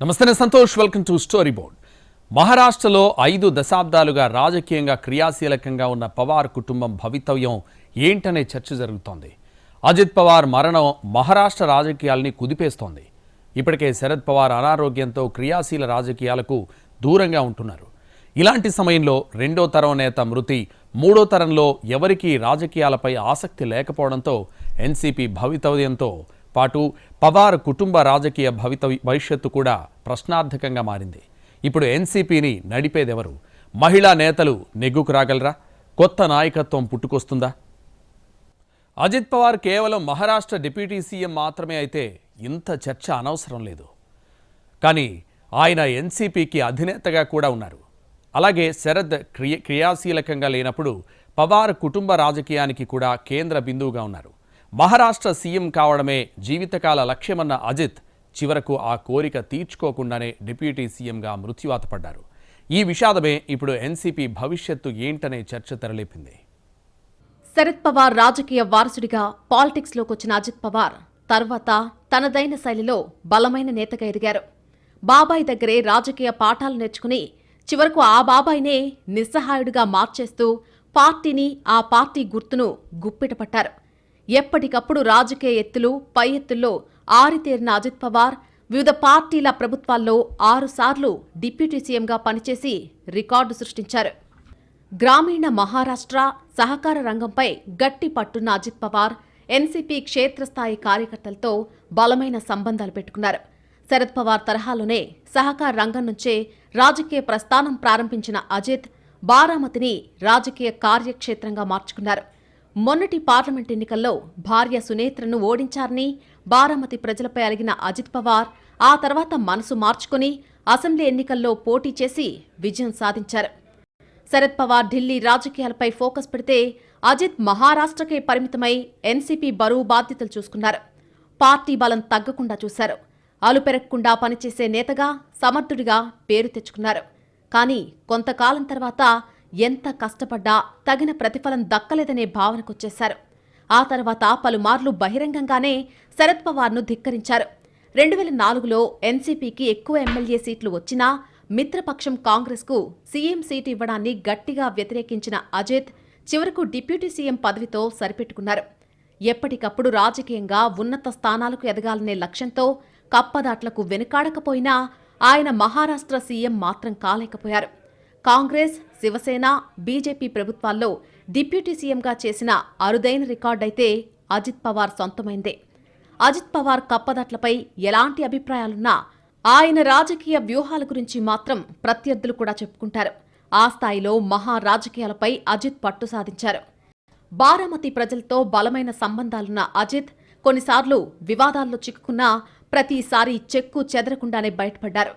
నమస్తే Santosh, welcome to story board. మహారాష్ట్రలో 5 దశాబ్దాలుగా రాజకీయంగా క్రియాశీలకంగా ఉన్న పవార్ కుటుంబం భవితవ్యం ఏంటనే చర్చ జరుగుతోంది. అజిత్ పవార్ మరణం మహారాష్ట్ర రాజకీయాల్ని కుదిపేస్తోంది. ఇప్పటికే శరద్ పవార్ అనారోగ్యంతో క్రియాశీల రాజకీయాలకు దూరంగా ఉంటున్నారు. ఇలాంటి సమయంలో రెండో తరం నేత మృతి, మూడో తరంలో ఎవరికీ రాజకీయాలపై ఆసక్తి లేకపోవడంతో ఎన్సీపీ భవితవ్యంతో పాటు పవార్ కుటుంబ రాజకీయ భవిష్యత్తు కూడా ప్రశ్నార్థకంగా మారింది. ఇప్పుడు ఎన్సీపీని నడిపేదెవరు? మహిళా నేతలు నెగ్గుకు రాగలరా? కొత్త నాయకత్వం పుట్టుకొస్తుందా? అజిత్ పవార్ కేవలం మహారాష్ట్ర డిప్యూటీ సీఎం మాత్రమే అయితే ఇంత చర్చ అనవసరం లేదు. కానీ ఆయన ఎన్సీపీకి అధినేతగా కూడా ఉన్నారు. అలాగే శరద్ క్రియాశీలకంగా లేనప్పుడు పవార్ కుటుంబ రాజకీయానికి కూడా కేంద్ర బిందువుగా ఉన్నారు. మహారాష్ట్ర సీఎం కావడమే జీవితకాల లక్ష్యమన్న అజిత్ చివరకు ఆ కోరిక తీర్చుకోకుండానే డిప్యూటీ సీఎంగా మృత్యువాత పడ్డారు. ఈ విషాదమే ఇప్పుడు ఎన్సీపీ భవిష్యత్తు ఏంటనే చర్చ తెరలేపింది. శరద్ పవార్ రాజకీయ వారసుడిగా పాలిటిక్స్లోకి వచ్చిన అజిత్ పవార్ తర్వాత తనదైన శైలిలో బలమైన నేతగా ఎదిగారు. బాబాయ్ దగ్గరే రాజకీయ పాఠాలు నేర్చుకుని చివరకు ఆ బాబాయినే నిస్సహాయుడిగా మార్చేస్తూ పార్టీని, ఆ పార్టీ గుర్తును గుప్పిట పట్టారు. ఎప్పటికప్పుడు రాజకీయ ఎత్తులు, పై ఎత్తుల్లో ఆరితేరిన అజిత్ పవార్ వివిధ పార్టీల ప్రభుత్వాల్లో 6 సార్లు డిప్యూటీ సీఎంగా పనిచేసి రికార్డు సృష్టించారు. గ్రామీణ మహారాష్ట్ర సహకార రంగంపై గట్టి పట్టున్న అజిత్ పవార్ ఎన్సీపీ క్షేత్రస్థాయి కార్యకర్తలతో బలమైన సంబంధాలు పెట్టుకున్నారు. శరద్ పవార్ తరహాలోనే సహకార రంగం నుంచే రాజకీయ ప్రస్థానం ప్రారంభించిన అజిత్ బారామతిని రాజకీయ కార్యక్షేత్రంగా మార్చుకున్నారు. మొన్నటి పార్లమెంట్ ఎన్నికల్లో భార్య సునేత్రను ఓడించారని బారామతి ప్రజలపై అలిగిన అజిత్ పవార్ ఆ తర్వాత మనసు మార్చుకుని అసెంబ్లీ ఎన్నికల్లో పోటీ చేసి విజయం సాధించారు. శరద్ పవార్ ఢిల్లీ రాజకీయాలపై ఫోకస్ పెడితే అజిత్ మహారాష్ట్రకే పరిమితమై ఎన్సీపీ బరువు బాధ్యతలు చూసుకున్నారు. పార్టీ బలం తగ్గకుండా చూశారు. అలుపెరగకుండా పనిచేసే నేతగా, సమర్థుడిగా పేరు తెచ్చుకున్నారు. కానీ కొంతకాలం తర్వాత ఎంత కష్టపడ్డా తగిన ప్రతిఫలం దక్కలేదనే భావనకొచ్చేశారు. ఆ తర్వాత పలుమార్లు బహిరంగంగానే శరద్ పవార్ను ధిక్కరించారు. 2004లో ఎన్సీపీకి ఎక్కువ ఎమ్మెల్యే సీట్లు వచ్చినా మిత్రపక్షం కాంగ్రెస్కు సీఎం సీటు ఇవ్వడాన్ని గట్టిగా వ్యతిరేకించిన అజిత్ చివరకు డిప్యూటీ సీఎం పదవితో సరిపెట్టుకున్నారు. ఎప్పటికప్పుడు రాజకీయంగా ఉన్నత స్థానాలకు ఎదగాలనే లక్ష్యంతో కప్పదాట్లకు వెనుకాడకపోయినా ఆయన మహారాష్ట్ర సీఎం మాత్రం కాలేకపోయారు. కాంగ్రెస్, శివసేన, బీజేపీ ప్రభుత్వాల్లో డిప్యూటీ సీఎంగా చేసిన అరుదైన రికార్డైతే అజిత్ పవార్ సొంతమైందే. అజిత్ పవార్ కప్పదట్లపై ఎలాంటి అభిప్రాయాలున్నా ఆయన రాజకీయ వ్యూహాల గురించి మాత్రం ప్రత్యర్థులు కూడా చెప్పుకుంటారు. ఆ స్థాయిలో మహా రాజకీయాలపై అజిత్ పట్టు సాధించారు. బారామతి ప్రజలతో బలమైన సంబంధాలున్న అజిత్ కొన్నిసార్లు వివాదాల్లో చిక్కుకున్నా ప్రతిసారి చెక్కు చెదరకుండానే బయటపడ్డారు.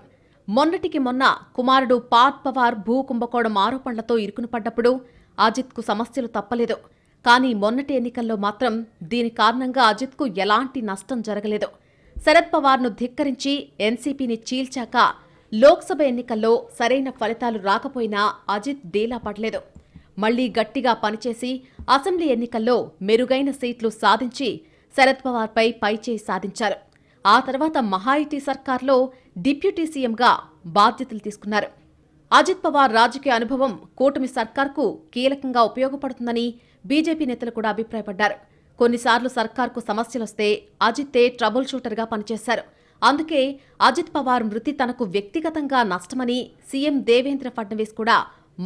మొన్నటికి మొన్న కుమారుడు పార్థ్ పవార్ భూ కుంభకోణం ఆరోపణలతో ఇరుకును పడ్డప్పుడు అజిత్కు సమస్యలు తప్పలేదు. కానీ మొన్నటి ఎన్నికల్లో మాత్రం దీని కారణంగా అజిత్కు ఎలాంటి నష్టం జరగలేదు. శరద్ పవార్ను ధిక్కరించి ఎన్సీపీని చీల్చాక లోక్సభ ఎన్నికల్లో సరైన ఫలితాలు రాకపోయినా అజిత్ డీలా పడలేదు. మళ్లీ గట్టిగా పనిచేసి అసెంబ్లీ ఎన్నికల్లో మెరుగైన సీట్లు సాధించి శరద్ పవార్పై పైచేయి సాధించారు. ఆ తర్వాత మహాయుతి సర్కార్లో డిప్యూటీ సీఎంగా బాధ్యతలు తీసుకున్నారు. అజిత్ పవార్ రాజకీయ అనుభవం కూటమి సర్కార్కు కీలకంగా ఉపయోగపడుతుందని బీజేపీ నేతలు కూడా అభిప్రాయపడ్డారు. కొన్నిసార్లు సర్కార్కు సమస్యలొస్తే అజితే ట్రబుల్ షూటర్గా పనిచేశారు. అందుకే అజిత్ పవార్ మృతి తనకు వ్యక్తిగతంగా నష్టమని సీఎం దేవేంద్ర ఫడ్నవీస్ కూడా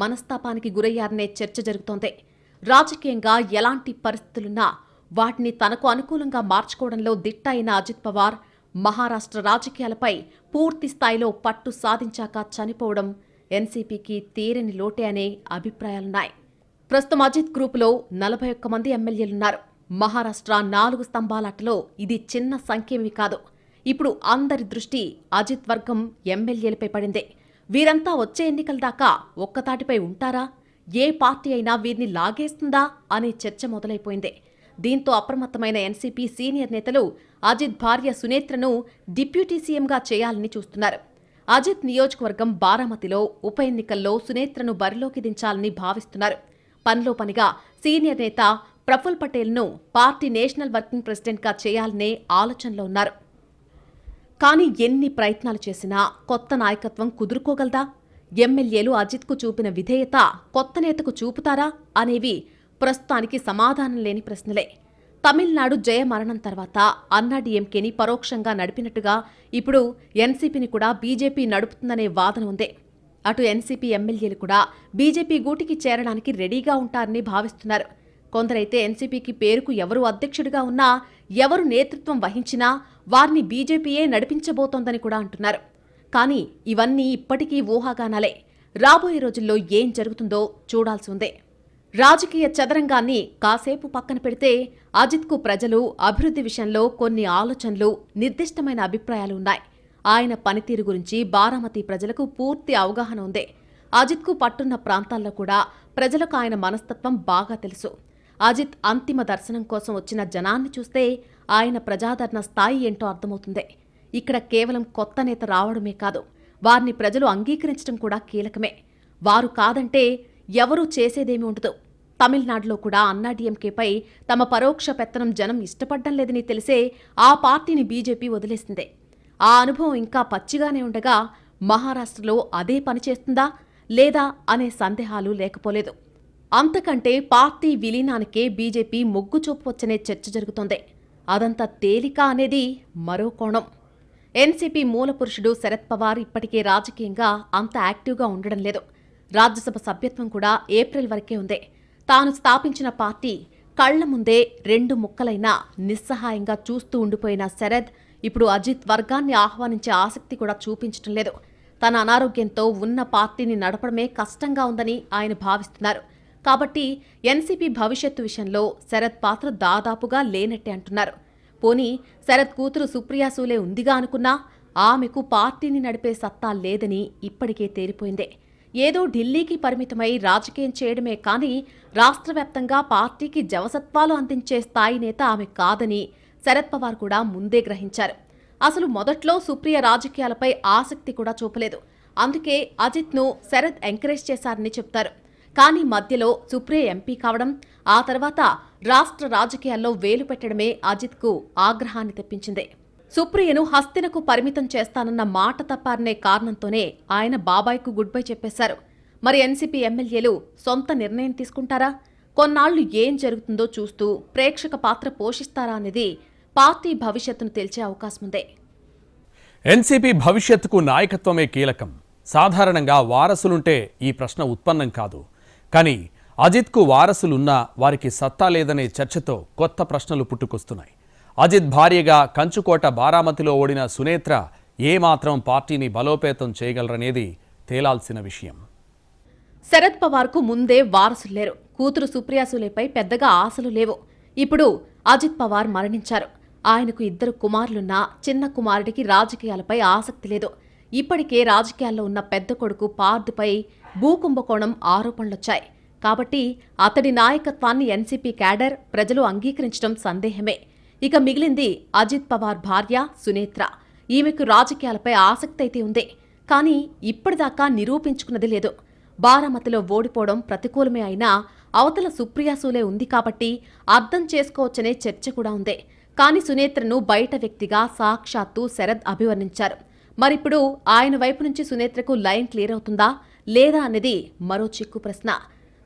మనస్తాపానికి గురయ్యారనే చర్చ జరుగుతోంది. రాజకీయంగా ఎలాంటి పరిస్థితులున్నా వాటిని తనకు అనుకూలంగా మార్చుకోవడంలో దిట్ట అయిన అజిత్ పవార్ మహారాష్ట్ర రాజకీయాలపై పూర్తి స్థాయిలో పట్టు సాధించాక చనిపోవడం ఎన్సీపీకి తీరని లోటే అనే అభిప్రాయాలున్నాయి. ప్రస్తుతం అజిత్ గ్రూపులో 41 మంది ఎమ్మెల్యేలున్నారు. మహారాష్ట్ర 4 స్తంభాలాటలో ఇది చిన్న సంఖ్యేమీ కాదు. ఇప్పుడు అందరి దృష్టి అజిత్ వర్గం ఎమ్మెల్యేలపై పడింది. వీరంతా వచ్చే ఎన్నికల దాకా ఒక్కతాటిపై ఉంటారా? ఏ పార్టీ అయినా వీరిని లాగేస్తుందా అనే చర్చ మొదలైపోయింది. దీంతో అప్రమత్తమైన ఎన్సీపీ సీనియర్ నేతలు అజిత్ భార్య సునేత్రను డిప్యూటీ సీఎంగా చేయాలని చూస్తున్నారు. అజిత్ నియోజకవర్గం బారామతిలో ఉప ఎన్నికల్లో సునేత్రను బరిలోకి దించాలని భావిస్తున్నారు. పనిలో పనిగా సీనియర్ నేత ప్రఫుల్ పటేల్ను పార్టీ నేషనల్ వర్కింగ్ ప్రెసిడెంట్గా చేయాలనే ఆలోచనలో ఉన్నారు. కానీ ఎన్ని ప్రయత్నాలు చేసినా కొత్త నాయకత్వం కుదురుకోగలదా? ఎమ్మెల్యేలు అజిత్కు చూపిన విధేయత కొత్త నేతకు చూపుతారా అనేవి ప్రస్తుతానికి సమాధానం లేని ప్రశ్నలే. తమిళనాడు జయమరణం తర్వాత అన్నాడీఎంకేని పరోక్షంగా నడిపినట్టుగా ఇప్పుడు ఎన్సీపీని కూడా బీజేపీ నడుపుతుందనే వాదన ఉంది. అటు ఎన్సీపీ ఎమ్మెల్యేలు కూడా బీజేపీ గూటికి చేరడానికి రెడీగా ఉంటారని భావిస్తున్నారు. కొందరైతే ఎన్సీపీకి పేరుకు ఎవరు అధ్యక్షుడిగా ఉన్నా, ఎవరు నేతృత్వం వహించినా వారిని బీజేపీయే నడిపించబోతోందని కూడా అంటున్నారు. కానీ ఇవన్నీ ఇప్పటికీ ఊహాగానాలే. రాబోయే రోజుల్లో ఏం జరుగుతుందో చూడాల్సి ఉంది. రాజకీయ చదరంగాన్ని కాసేపు పక్కన పెడితే అజిత్కు ప్రజలు అభివృద్ధి విషయంలో కొన్ని ఆలోచనలు, నిర్దిష్టమైన అభిప్రాయాలు ఉన్నాయి. ఆయన పనితీరు గురించి బారామతి ప్రజలకు పూర్తి అవగాహన ఉంది. అజిత్కు పట్టున్న ప్రాంతాల్లో కూడా ప్రజలకు ఆయన మనస్తత్వం బాగా తెలుసు. అజిత్ అంతిమ దర్శనం కోసం వచ్చిన జనాన్ని చూస్తే ఆయన ప్రజాదరణ స్థాయి ఏంటో అర్థమవుతుంది. ఇక్కడ కేవలం కొత్త నేత రావడమే కాదు, వారిని ప్రజలు అంగీకరించడం కూడా కీలకమే. వారు కాదంటే ఎవరూ చేసేదేమీ ఉండదు. తమిళనాడులో కూడా అన్నాడీఎంకేపై తమ పరోక్ష పెత్తనం జనం ఇష్టపడ్డం లేదని తెలిసే ఆ పార్టీని బీజేపీ వదిలేసిందే. ఆ అనుభవం ఇంకా పచ్చిగానే ఉండగా మహారాష్ట్రలో అదే పనిచేస్తుందా లేదా అనే సందేహాలు లేకపోలేదు. అంతకంటే పార్టీ విలీనానికే బీజేపీ మొగ్గు చూపవచ్చనే చర్చ జరుగుతోంది. అదంతా తేలిక అనేది మరో కోణం. ఎన్సీపీ మూలపురుషుడు శరద్ పవార్ ఇప్పటికే రాజకీయంగా అంత యాక్టివ్గా ఉండడం లేదు. రాజ్యసభ సభ్యత్వం కూడా ఏప్రిల్ వరకే ఉంది. తాను స్థాపించిన పార్టీ కళ్ల ముందే 2 ముక్కలైనా నిస్సహాయంగా చూస్తూ ఉండిపోయిన శరద్ ఇప్పుడు అజిత్ వర్గాన్ని ఆహ్వానించే ఆసక్తి కూడా చూపించడం లేదు. తన అనారోగ్యంతో ఉన్న పార్టీని నడపడమే కష్టంగా ఉందని ఆయన భావిస్తున్నారు. కాబట్టి ఎన్సీపీ భవిష్యత్తు విషయంలో శరద్ పాత్ర దాదాపుగా లేనట్టే అంటున్నారు. పోనీ శరద్ కూతురు సుప్రియా సూలే ఉందిగా అనుకున్నా ఆమెకు పార్టీని నడిపే సత్తా లేదని ఇప్పటికే తేలిపోయిందే. ఏదో ఢిల్లీకి పరిమితమై రాజకీయం చేయడమే కానీ రాష్ట్రవ్యాప్తంగా పార్టీకి జవసత్వాలు అందించే స్థాయి నేత ఆమె కాదని శరద్ పవార్ కూడా ముందే గ్రహించారు. అసలు మొదట్లో సుప్రియ రాజకీయాలపై ఆసక్తి కూడా చూపలేదు. అందుకే అజిత్ను శరద్ ఎంకరేజ్ చేశారని చెప్తారు. కానీ మధ్యలో సుప్రియ ఎంపీ కావడం, ఆ తర్వాత రాష్ట్ర రాజకీయాల్లో వేలు పెట్టడమే అజిత్కు ఆగ్రహాన్ని తెప్పించింది. సుప్రియను హస్తినకు పరిమితం చేస్తానన్న మాట తప్పారనే కారణంతోనే ఆయన బాబాయ్కు గుడ్ బై చెప్పేశారు. మరి ఎన్సీపీ ఎమ్మెల్యేలు సొంత నిర్ణయం తీసుకుంటారా? కొన్నాళ్లు ఏం జరుగుతుందో చూస్తూ ప్రేక్షక పాత్ర పోషిస్తారా అనేది పార్టీ భవిష్యత్తును తేల్చే అవకాశం ఉంది. ఎన్సీపీ భవిష్యత్తుకు నాయకత్వమే కీలకం. సాధారణంగా వారసులుంటే ఈ ప్రశ్న ఉత్పన్నం కాదు. కానీ అజిత్కు వారసులున్నా వారికి సత్తా లేదనే చర్చతో కొత్త ప్రశ్నలు పుట్టుకొస్తున్నాయి. అజిత్ భార్యగా కంచుకోట బారామతిలో ఓడిన సునేత్ర ఏమాత్రం పార్టీని బలోపేతం చేయగలరనేది తేలాల్సిన విషయం. శరద్ పవార్కు ముందే వారసులు లేరు. కూతురు సుప్రియా సూలేపై పెద్దగా ఆశలు లేవు. ఇప్పుడు అజిత్ పవార్ మరణించారు. ఆయనకు 2 కుమారులున్నా చిన్న కుమారుడికి రాజకీయాలపై ఆసక్తి లేదు. ఇప్పటికే రాజకీయాల్లో ఉన్న పెద్ద కొడుకు పార్థ్పై భూకుంభకోణం ఆరోపణలొచ్చాయి. కాబట్టి అతడి నాయకత్వాన్ని ఎన్సీపీ క్యాడర్ ప్రజలు అంగీకరించడం సందేహమే. ఇక మిగిలింది అజిత్ పవార్ భార్య సునేత్ర. ఈమెకు రాజకీయాలపై ఆసక్తి అయితే ఉంది, కానీ ఇప్పటిదాకా నిరూపించుకున్నది లేదు. బారామతిలో ఓడిపోవడం ప్రతికూలమే అయినా అవతల సుప్రియా సూలే ఉంది కాబట్టి అర్థం చేసుకోవచ్చనే చర్చ కూడా ఉంది. కానీ సునేత్రను బయట వ్యక్తిగా సాక్షాత్తు శరద్ అభివర్ణించారు. మరిప్పుడు ఆయన వైపు నుంచి సునేత్రకు లైన్ క్లియర్ అవుతుందా లేదా అనేది మరో చిక్కు ప్రశ్న.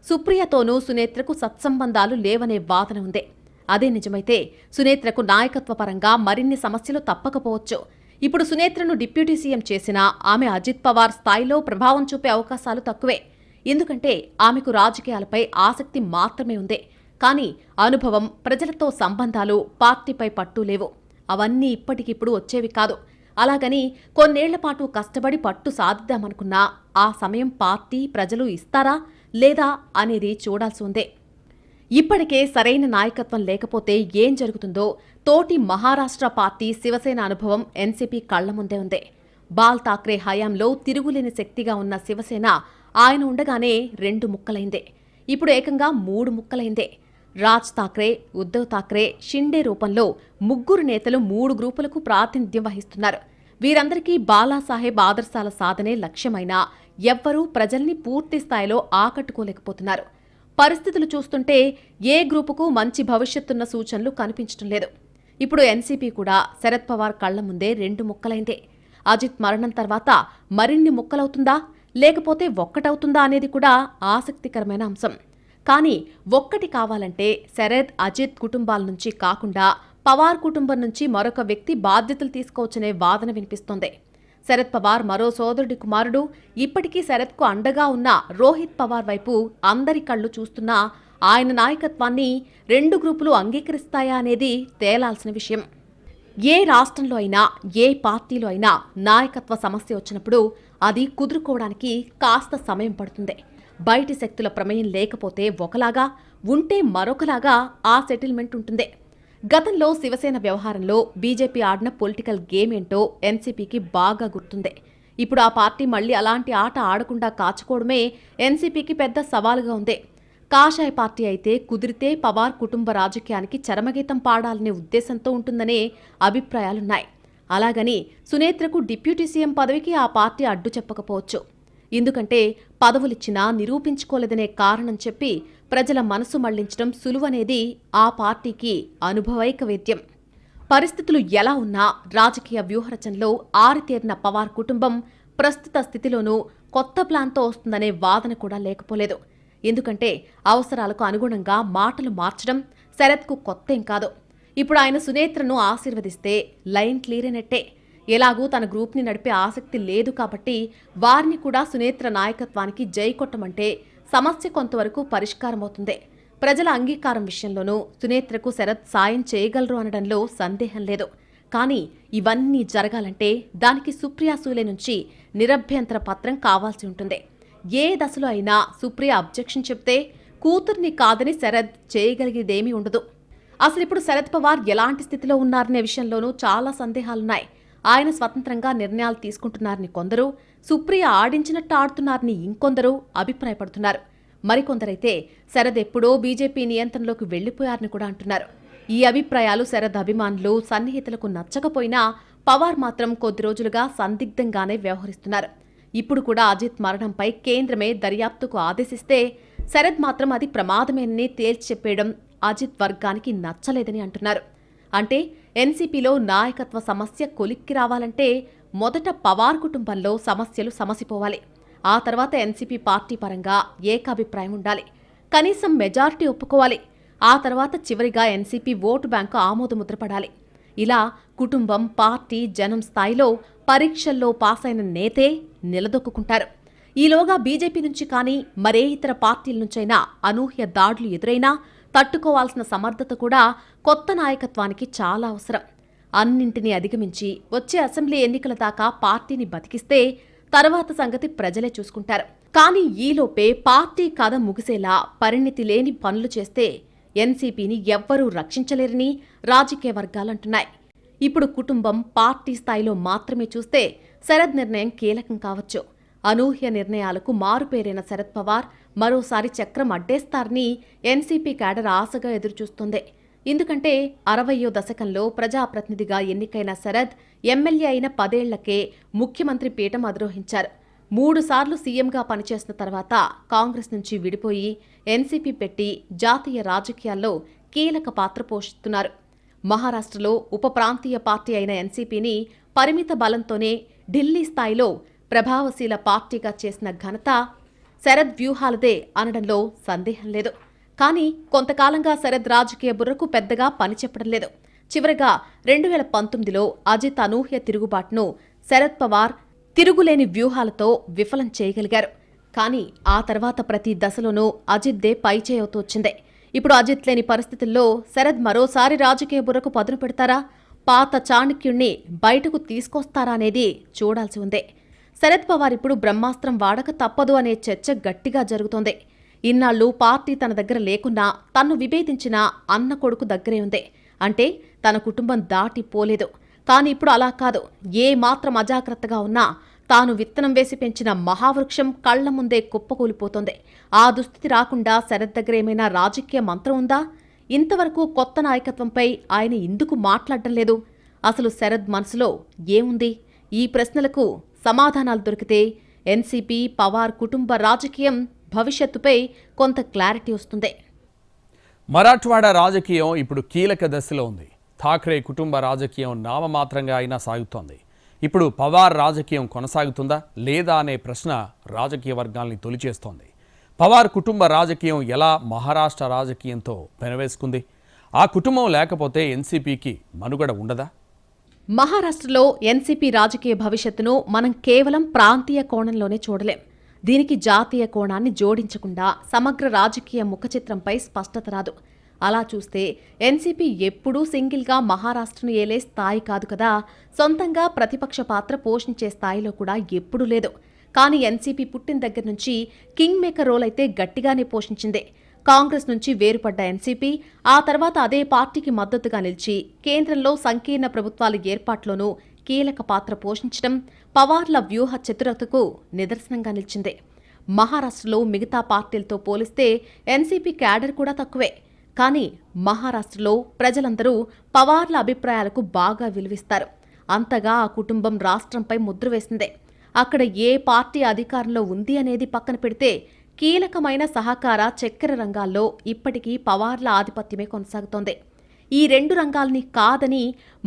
సుప్రియతోనూ సునేత్రకు సత్సంబంధాలు లేవనే వాదన ఉంది. అదే నిజమైతే సునేత్రకు నాయకత్వపరంగా మరిన్ని సమస్యలు తప్పకపోవచ్చు. ఇప్పుడు సునేత్రను డిప్యూటీ సీఎం చేసినా ఆమె అజిత్ పవార్ స్థాయిలో ప్రభావం చూపే అవకాశాలు తక్కువే. ఎందుకంటే ఆమెకు రాజకీయాలపై ఆసక్తి మాత్రమే ఉంది. కానీ అనుభవం, ప్రజలతో సంబంధాలు, పార్టీపై పట్టు లేవు. అవన్నీ ఇప్పటికిప్పుడు వచ్చేవి కాదు. అలాగని కొన్నేళ్ల పాటు కష్టపడి పట్టు సాధిద్దామనుకున్నా ఆ సమయం పార్టీ, ప్రజలు ఇస్తారా లేదా అనేది చూడాల్సి ఉందే. ఇప్పటికే సరైన నాయకత్వం లేకపోతే ఏం జరుగుతుందో తోటి మహారాష్ట్ర పార్టీ శివసేన అనుభవం ఎన్సీపీ కళ్ల ముందే ఉంది. బాల్ ఠాక్రే హయాంలో తిరుగులేని శక్తిగా ఉన్న శివసేన ఆయన ఉండగానే 2 ముక్కలైందే. ఇప్పుడు ఏకంగా 3 ముక్కలైందే. రాజ్ ఠాక్రే, ఉద్ధవ్ ఠాక్రే, షిండే రూపంలో 3 నేతలు 3 గ్రూపులకు ప్రాతినిధ్యం వహిస్తున్నారు. వీరందరికీ బాలాసాహెబ్ ఆదర్శాల సాధనే లక్ష్యమైనా ఎవ్వరూ ప్రజల్ని పూర్తి స్థాయిలో ఆకట్టుకోలేకపోతున్నారు. పరిస్థితులు చూస్తుంటే ఏ గ్రూపుకు మంచి భవిష్యత్తున్న సూచనలు కనిపించడం లేదు. ఇప్పుడు ఎన్సీపీ కూడా శరద్ పవార్ కళ్ల ముందే 2 ముక్కలైందే. అజిత్ మరణం తర్వాత మరిన్ని ముక్కలవుతుందా లేకపోతే ఒక్కటవుతుందా అనేది కూడా ఆసక్తికరమైన అంశం. కానీ ఒక్కటి కావాలంటే శరద్, అజిత్ కుటుంబాల నుంచి కాకుండా పవార్ కుటుంబం నుంచి మరొక వ్యక్తి బాధ్యతలు తీసుకోవచ్చనే వాదన వినిపిస్తోంది. శరద్ పవార్ మరో సోదరుడి కుమారుడు, ఇప్పటికీ శరద్కు అండగా ఉన్న రోహిత్ పవార్ వైపు అందరి కళ్ళు చూస్తున్నా ఆయన నాయకత్వాన్ని 2 గ్రూపులు అంగీకరిస్తాయా అనేది తేలాల్సిన విషయం. ఏ రాష్ట్రంలో అయినా ఏ పార్టీలో అయినా నాయకత్వ సమస్య వచ్చినప్పుడు అది కుదురుకోవడానికి కాస్త సమయం పడుతుంది. బయటి శక్తుల ప్రమేయం లేకపోతే ఒకలాగా, ఉంటే మరొకలాగా ఆ సెటిల్మెంట్ ఉంటుంది. గతంలో శివసేన వ్యవహారంలో బీజేపీ ఆడిన పొలిటికల్ గేమ్ ఏంటో ఎన్సీపీకి బాగా గుర్తుంది. ఇప్పుడు ఆ పార్టీ మళ్లీ అలాంటి ఆట ఆడకుండా కాచుకోవడమే ఎన్సీపీకి పెద్ద సవాలుగా ఉంది. కాషాయ పార్టీ అయితే కుదిరితే పవార్ కుటుంబ రాజకీయానికి చరమగీతం పాడాలనే ఉద్దేశంతో ఉంటుందనే అభిప్రాయాలున్నాయి. అలాగని సునేత్రకు డిప్యూటీ సీఎం పదవికి ఆ పార్టీ అడ్డు చెప్పకపోవచ్చు. ఎందుకంటే పదవులిచ్చినా నిరూపించుకోలేదనే కారణం చెప్పి ప్రజల మనసు మళ్లించడం సులువనేది ఆ పార్టీకి అనుభవైక వేద్యం. పరిస్థితులు ఎలా ఉన్నా రాజకీయ వ్యూహరచనలో ఆరితేరిన పవార్ కుటుంబం ప్రస్తుత స్థితిలోనూ కొత్త ప్లాన్తో వస్తుందనే వాదన కూడా లేకపోలేదు. ఎందుకంటే అవసరాలకు అనుగుణంగా మాటలు మార్చడం శరద్కు కొత్తేం కాదు. ఇప్పుడు ఆయన సునేత్రను ఆశీర్వదిస్తే లైన్ క్లియర్ అయినట్టే. ఎలాగూ తన గ్రూప్ని నడిపే ఆసక్తి లేదు కాబట్టి వారిని కూడా సునేత్ర నాయకత్వానికి జై కొట్టమంటే సమస్య కొంతవరకు పరిష్కారమవుతుంది. ప్రజల అంగీకారం విషయంలోనూ సునేత్రకు శరద్ సాయం చేయగలరు అనడంలో సందేహం లేదు. కానీ ఇవన్నీ జరగాలంటే దానికి సుప్రియా సూలే నుంచి నిరభ్యంతర పత్రం కావాల్సి ఉంటుంది. ఏ దశలో అయినా సుప్రియ అబ్జెక్షన్ చెప్తే కూతుర్ని కాదని శరద్ చేయగలిగేదేమీ ఉండదు. అసలు ఇప్పుడు శరద్ పవార్ ఎలాంటి స్థితిలో ఉన్నారనే విషయంలోనూ చాలా సందేహాలున్నాయి. ఆయన స్వతంత్రంగా నిర్ణయాలు తీసుకుంటున్నారని కొందరు, సుప్రియ ఆడించినట్టు ఆడుతున్నారని ఇంకొందరు అభిప్రాయపడుతున్నారు. మరికొందరైతే శరద్ ఎప్పుడో బీజేపీ నియంత్రణలోకి వెళ్లిపోయారని కూడా అంటున్నారు. ఈ అభిప్రాయాలు శరద్ అభిమానులు, సన్నిహితులకు నచ్చకపోయినా పవార్ మాత్రం కొద్ది రోజులుగా సందిగ్ధంగానే వ్యవహరిస్తున్నారు. ఇప్పుడు కూడా అజిత్ మరణంపై కేంద్రమే దర్యాప్తుకు ఆదేశిస్తే శరద్ మాత్రం అది ప్రమాదమేనని తేల్చి చెప్పేయడం అజిత్ వర్గానికి నచ్చలేదని అంటున్నారు. అంటే ఎన్సీపీలో నాయకత్వ సమస్య కొలిక్కి రావాలంటే మొదట పవార్ కుటుంబంలో సమస్యలు సమసిపోవాలి. ఆ తర్వాత ఎన్సీపీ పార్టీ పరంగా ఏకాభిప్రాయం ఉండాలి. కనీసం మెజారిటీ ఒప్పుకోవాలి. ఆ తర్వాత చివరిగా ఎన్సీపీ ఓటు బ్యాంకు ఆమోదముద్ర పడాలి. ఇలా కుటుంబం, పార్టీ, జనం స్థాయిలో పరీక్షల్లో పాసైన నేతే నిలదొక్కుంటారు. ఈలోగా బీజేపీ నుంచి కానీ మరే ఇతర పార్టీల నుంచైనా అనూహ్య దాడులు ఎదురైనా తట్టుకోవాల్సిన సమర్థత కూడా కొత్త నాయకత్వానికి చాలా అవసరం. అన్నింటినీ అధిగమించి వచ్చే అసెంబ్లీ ఎన్నికల దాకా పార్టీని బతికిస్తే తర్వాత సంగతి ప్రజలే చూసుకుంటారు. కానీ ఈలోపే పార్టీ కథ ముగిసేలా పరిణితి లేని పనులు చేస్తే ఎన్సీపీని ఎవ్వరూ రక్షించలేరని రాజకీయ వర్గాలంటున్నాయి. ఇప్పుడు కుటుంబం, పార్టీ స్థాయిలో మాత్రమే చూస్తే శరద్ నిర్ణయం కీలకం కావచ్చు. అనూహ్య నిర్ణయాలకు మారుపేరైన శరద్ పవార్ మరోసారి చక్రం అడ్డేస్తారని ఎన్సీపీ క్యాడర్ ఆశగా ఎదురుచూస్తోంది. ఎందుకంటే 60వ దశకంలో ప్రజాప్రతినిధిగా ఎన్నికైన శరద్ ఎమ్మెల్యే అయిన 10 ఏళ్లకే ముఖ్యమంత్రి పీఠం అధిరోహించారు. 3 సార్లు సీఎంగా పనిచేసిన తర్వాత కాంగ్రెస్ నుంచి విడిపోయి ఎన్సీపీ పెట్టి జాతీయ రాజకీయాల్లో కీలక పాత్ర పోషిస్తున్నారు. మహారాష్ట్రలో ఉప ప్రాంతీయ పార్టీ అయిన ఎన్సీపీని పరిమిత బలంతోనే ఢిల్లీ స్థాయిలో ప్రభావశీల పార్టీగా చేసిన ఘనత శరద్ వ్యూహాలదే అనడంలో సందేహం లేదు. కానీ కొంతకాలంగా శరద్ రాజకీయ బుర్రకు పెద్దగా పనిచెప్పడం లేదు. చివరగా 2019లో అజిత్ అనూహ్య తిరుగుబాటును శరద్ పవార్ తిరుగులేని వ్యూహాలతో విఫలం చేయగలిగారు. కానీ ఆ తర్వాత ప్రతి దశలోనూ అజిత్దే పైచేయవుతూ వచ్చింది. ఇప్పుడు అజిత్ లేని పరిస్థితుల్లో శరద్ మరోసారి రాజకీయ బుర్రకు పదును పెడతారా, పాత చాణక్యుణ్ణి బయటకు తీసుకొస్తారా అనేది చూడాల్సి ఉంది. శరద్ పవార్ ఇప్పుడు బ్రహ్మాస్త్రం వాడక తప్పదు అనే చర్చ గట్టిగా జరుగుతోంది. ఇన్నాళ్లు పార్టీ తన దగ్గర లేకున్నా తన్ను విభేదించిన అన్న కొడుకు దగ్గరే ఉంది. అంటే తన కుటుంబం దాటిపోలేదు. కానీ ఇప్పుడు అలా కాదు. ఏ మాత్రం అజాగ్రత్తగా ఉన్నా తాను విత్తనం వేసి పెంచిన మహావృక్షం కళ్ల ముందే కుప్పకూలిపోతోంది. ఆ దుస్థితి రాకుండా శరద్ దగ్గర ఏమైనా రాజకీయ మంత్రం ఉందా? ఇంతవరకు కొత్త నాయకత్వంపై ఆయన ఎందుకు మాట్లాడడం లేదు? అసలు శరద్ మనసులో ఏముంది? ఈ ప్రశ్నలకు సమాధానాలు దొరికితే ఎన్సీపీ, పవార్ కుటుంబ రాజకీయం భవిష్యత్తుపై కొంత క్లారిటీ వస్తుంది. మరాఠ్వాడా రాజకీయం ఇప్పుడు కీలక దశలో ఉంది. ఠాక్రే కుటుంబ రాజకీయం నామమాత్రంగా అయినా సాగుతోంది. ఇప్పుడు పవార్ రాజకీయం కొనసాగుతుందా లేదా అనే ప్రశ్న రాజకీయ వర్గాల్ని తొలిచేస్తోంది. పవార్ కుటుంబ రాజకీయం ఎలా మహారాష్ట్ర రాజకీయంతో పెనవేసుకుంది? ఆ కుటుంబం లేకపోతే ఎన్సీపీకి మనుగడ ఉండదా? మహారాష్ట్రలో ఎన్సీపీ రాజకీయ భవిష్యత్తును మనం కేవలం ప్రాంతీయ కోణంలోనే చూడలేం. దీనికి జాతీయ కోణాన్ని జోడించకుండా సమగ్ర రాజకీయ ముఖచిత్రంపై స్పష్టత రాదు. అలా చూస్తే ఎన్సీపీ ఎప్పుడూ సింగిల్గా మహారాష్ట్రను ఏలే స్థాయి కాదు కదా. సొంతంగా ప్రతిపక్ష పాత్ర పోషించే స్థాయిలో కూడా ఎప్పుడూ లేదు. కానీ ఎన్సీపీ పుట్టిన దగ్గర నుంచి కింగ్ మేకర్ రోల్ అయితే గట్టిగానే పోషించింది. కాంగ్రెస్ నుంచి వేరుపడ్డ ఎన్సీపీ ఆ తర్వాత అదే పార్టీకి మద్దతుగా నిలిచి కేంద్రంలో సంకీర్ణ ప్రభుత్వాల ఏర్పాట్లోనూ కీలక పాత్ర పోషించడం పవార్ల వ్యూహ చతురతకు నిదర్శనంగా నిలిచింది. మహారాష్ట్రలో మిగతా పార్టీలతో పోలిస్తే ఎన్సీపీ క్యాడర్ కూడా తక్కువే. కానీ మహారాష్ట్రలో ప్రజలందరూ పవార్ల అభిప్రాయాలకు బాగా విలువిస్తారు. అంతగా ఆ కుటుంబం రాష్ట్రంపై ముద్ర వేసిందే. అక్కడ ఏ పార్టీ అధికారంలో ఉంది అనేది పక్కన పెడితే కీలకమైన సహకార చక్కెర రంగాల్లో ఇప్పటికీ పవార్ల ఆధిపత్యమే కొనసాగుతోంది. ఈ రెండు రంగాల్ని కాదని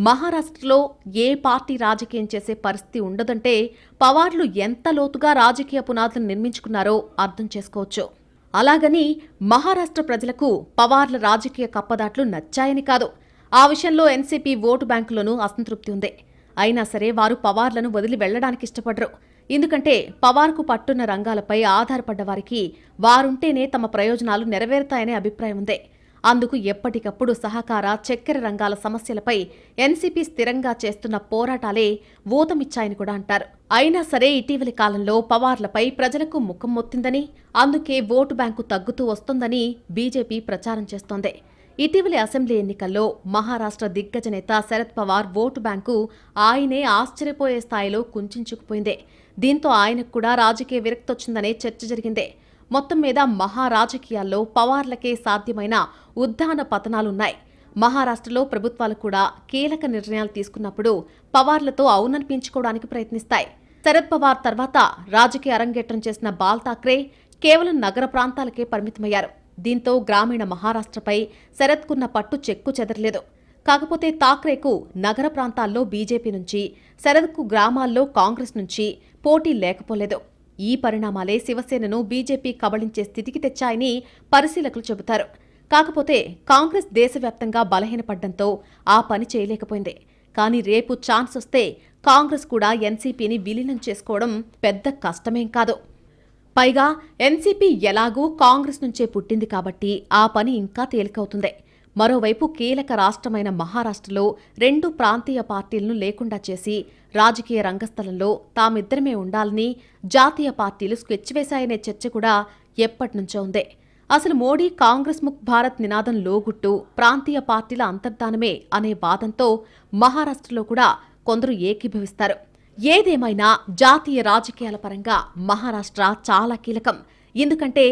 మహారాష్ట్రలో ఏ పార్టీ రాజకీయం చేసే పరిస్థితి ఉండదంటే పవార్లు ఎంత లోతుగా రాజకీయ పునాదులను నిర్మించుకున్నారో అర్థం చేసుకోవచ్చు. అలాగని మహారాష్ట్ర ప్రజలకు పవార్ల రాజకీయ కప్పదాట్లు నచ్చాయని కాదు. ఆ విషయంలో ఎన్సీపీ ఓటు బ్యాంకులోనూ అసంతృప్తి ఉంది. అయినా సరే వారు పవార్లను వదిలి వెళ్లడానికి ఇష్టపడరు. ఎందుకంటే పవార్కు పట్టున్న రంగాలపై ఆధారపడ్డ వారికి వారుంటేనే తమ ప్రయోజనాలు నెరవేరుతాయనే అభిప్రాయం ఉంది. అందుకు ఎప్పటికప్పుడు సహకార చక్కెర రంగాల సమస్యలపై ఎన్సీపీ స్థిరంగా చేస్తున్న పోరాటాలే ఊతమిచ్చాయని కూడా అంటారు. అయినా సరే ఇటీవలి కాలంలో పవార్లపై ప్రజలకు ముఖం మొత్తిందని, అందుకే ఓటు బ్యాంకు తగ్గుతూ వస్తోందని బీజేపీ ప్రచారం చేస్తోంది. ఇటీవలి అసెంబ్లీ ఎన్నికల్లో మహారాష్ట్ర దిగ్గజ నేత శరద్ పవార్ ఓటు బ్యాంకు ఆయనే ఆశ్చర్యపోయే స్థాయిలో కుంచుకుపోయింది. దీంతో ఆయనకు కూడా రాజకీయ విరక్తి వచ్చిందనే చర్చ జరిగింది. మొత్తం మీద మహారాజకీయాల్లో పవార్లకే సాధ్యమైన ఉద్దాన పతనాలున్నాయి. మహారాష్ట్రలో ప్రభుత్వాలు కూడా కీలక నిర్ణయాలు తీసుకున్నప్పుడు పవార్లతో అవుననిపించుకోవడానికి ప్రయత్నిస్తాయి. శరద్ పవార్ తర్వాత రాజకీయ అరంగేట్రం చేసిన బాల్ ఠాక్రే కేవలం నగర ప్రాంతాలకే పరిమితమయ్యారు. దీంతో గ్రామీణ మహారాష్ట్రపై శరద్కున్న పట్టు చెక్కు చెదరలేదు. కాకపోతే ఠాక్రేకు నగర ప్రాంతాల్లో బీజేపీ నుంచి, శరద్కు గ్రామాల్లో కాంగ్రెస్ నుంచి పోటీ లేకపోలేదు. ఈ పరిణామాలే శివసేనను బీజేపీ కబళించే స్థితికి తెచ్చాయని పరిశీలకులు చెబుతారు. కాకపోతే కాంగ్రెస్ దేశవ్యాప్తంగా బలహీనపడ్డంతో ఆ పని చేయలేకపోయింది. కానీ రేపు ఛాన్స్ వస్తే కాంగ్రెస్ కూడా ఎన్సీపీని విలీనం చేసుకోవడం పెద్ద కష్టమేం కాదు. పైగా ఎన్సీపీ ఎలాగూ కాంగ్రెస్ నుంచే పుట్టింది కాబట్టి ఆ పని ఇంకా తేలికవుతుంది. మరోవైపు కీలక రాష్ట్రమైన మహారాష్ట్రలో రెండు ప్రాంతీయ పార్టీలను లేకుండా చేసి రాజకీయ రంగస్థలంలో తామిద్దరమే ఉండాలని జాతీయ పార్టీలు స్కెచ్ వేశాయనే చర్చ కూడా ఎప్పటినుంచో ఉంది. అసలు మోడీ కాంగ్రెస్ ముక్ భారత్ నినాదం లోగుట్టు ప్రాంతీయ పార్టీల అంతర్ధానమే అనే వాదంతో మహారాష్ట్రలో కూడా కొందరు ఏకీభవిస్తారు. ఏదేమైనా జాతీయ రాజకీయాల పరంగా మహారాష్ట్ర చాలా కీలకం. ఎందుకంటే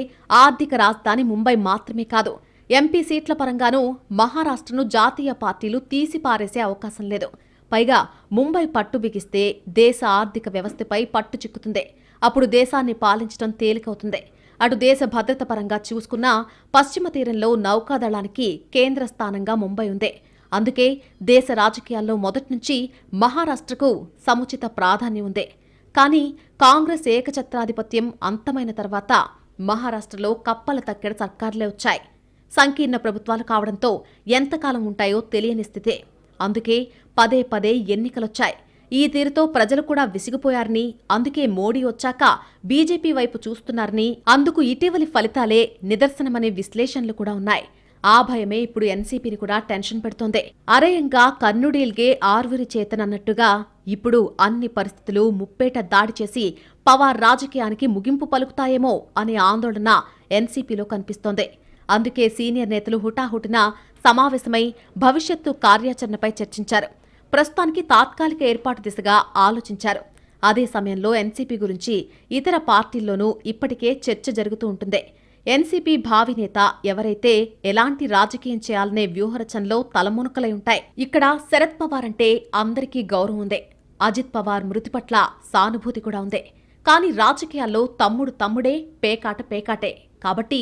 ఆర్థిక రాజధాని ముంబై మాత్రమే కాదు, ఎంపీ సీట్ల పరంగానూ మహారాష్ట్రను జాతీయ పార్టీలు తీసిపారేసే అవకాశం లేదు. పైగా ముంబై పట్టు బిగిస్తే దేశ ఆర్థిక వ్యవస్థపై పట్టు చిక్కుతుంది. అప్పుడు దేశాన్ని పాలించడం తేలికవుతుంది. అటు దేశ భద్రత పరంగా చూసుకున్నా పశ్చిమ తీరంలో నౌకాదళానికి కేంద్ర స్థానంగా ముంబై ఉంది. అందుకే దేశ రాజకీయాల్లో మొదట్నుంచి మహారాష్ట్రకు సముచిత ప్రాధాన్యం ఉంది. కానీ కాంగ్రెస్ ఏకఛత్రాధిపత్యం అంతమైన తర్వాత మహారాష్ట్రలో కప్పల తక్కెడ సర్కార్లే వచ్చాయి. సంకీర్ణ ప్రభుత్వాలు కావడంతో ఎంతకాలం ఉంటాయో తెలియని స్థితే. అందుకే పదే పదే ఎన్నికలొచ్చాయి. ఈ తీరుతో ప్రజలు కూడా విసిగిపోయారని, అందుకే మోడీ వచ్చాక బీజేపీ వైపు చూస్తున్నారని, అందుకు ఇటీవలి ఫలితాలే నిదర్శనమనే విశ్లేషణలు కూడా ఉన్నాయి. ఆ భయమే ఇప్పుడు ఎన్సీపీని కూడా టెన్షన్ పెడుతోంది. అరేయంగా కర్నుడీల్గే ఆర్వురి చేతనన్నట్టుగా ఇప్పుడు అన్ని పరిస్థితులు ముప్పేట దాడి చేసి పవార్ రాజకీయానికి ముగింపు పలుకుతాయేమో అనే ఆందోళన ఎన్సీపీలో కనిపిస్తోంది. అందుకే సీనియర్ నేతలు హుటాహుటిన సమావేశమై భవిష్యత్తు కార్యాచరణపై చర్చించారు. ప్రస్తుతానికి తాత్కాలిక ఏర్పాటు దిశగా ఆలోచించారు. అదే సమయంలో ఎన్సీపీ గురించి ఇతర పార్టీల్లోనూ ఇప్పటికే చర్చ జరుగుతూ ఉంటుంది. ఎన్సీపీ భావి నేత ఎవరైతే ఎలాంటి రాజకీయం చేయాలనే వ్యూహరచనలో తలమునకలై ఉంటాయి. ఇక్కడ శరద్ పవార్ అంటే అందరికీ గౌరవం ఉంది. అజిత్ పవార్ మృతి పట్ల సానుభూతి కూడా ఉంది. కానీ రాజకీయాల్లో తమ్ముడు తమ్ముడే, పేకాట పేకాటే. కాబట్టి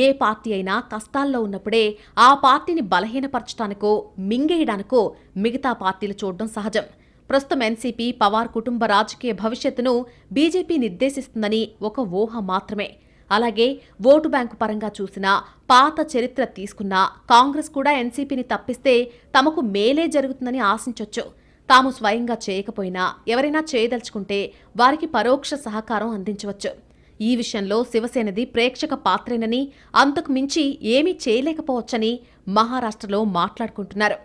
ఏ పార్టీ అయినా కష్టాల్లో ఉన్నప్పుడే ఆ పార్టీని బలహీనపరచడానికో మింగేయడానికో మిగతా పార్టీలు చూడడం సహజం. ప్రస్తుతం ఎన్సీపీ పవార్ కుటుంబ రాజకీయ భవిష్యత్తును బీజేపీ నిర్దేశిస్తుందని ఒక ఊహ మాత్రమే. అలాగే ఓటు బ్యాంకు పరంగా చూసినా, పాత చరిత్ర తీసుకున్నా కాంగ్రెస్ కూడా ఎన్సీపీని తప్పిస్తే తమకు మేలే జరుగుతుందని ఆశించొచ్చు. తాము స్వయంగా చేయకపోయినా ఎవరైనా చేయదలుచుకుంటే వారికి పరోక్ష సహకారం అందించవచ్చు. ఈ విషయంలో శివసేనది ప్రేక్షక పాత్రేనని, అంతకు మించి ఏమీ చేయలేకపోవచ్చని మహారాష్ట్రలో మాట్లాడుకుంటున్నారు.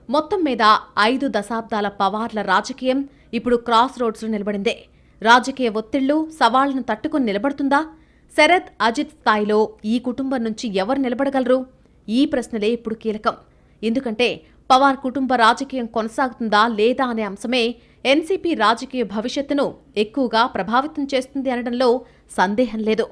మొత్తం మీద 5 దశాబ్దాల పవార్ల రాజకీయం ఇప్పుడు క్రాస్ రోడ్స్లో నిలబడిందే. రాజకీయ ఒత్తిళ్లు, సవాళ్లను తట్టుకుని నిలబడుతుందా? శరద్, అజిత్ స్థాయిలో ఈ కుటుంబం నుంచి ఎవరు నిలబడగలరు? ఈ ప్రశ్నలే ఇప్పుడు కీలకం. ఎందుకంటే పవార్ కుటుంబ రాజకీయం కొనసాగుతుందా లేదా అనే అంశమే ఎన్సీపీ రాజకీయ భవిష్యత్తును ఎక్కువగా ప్రభావితం చేస్తుంది అనడంలో సందేహం లేదు.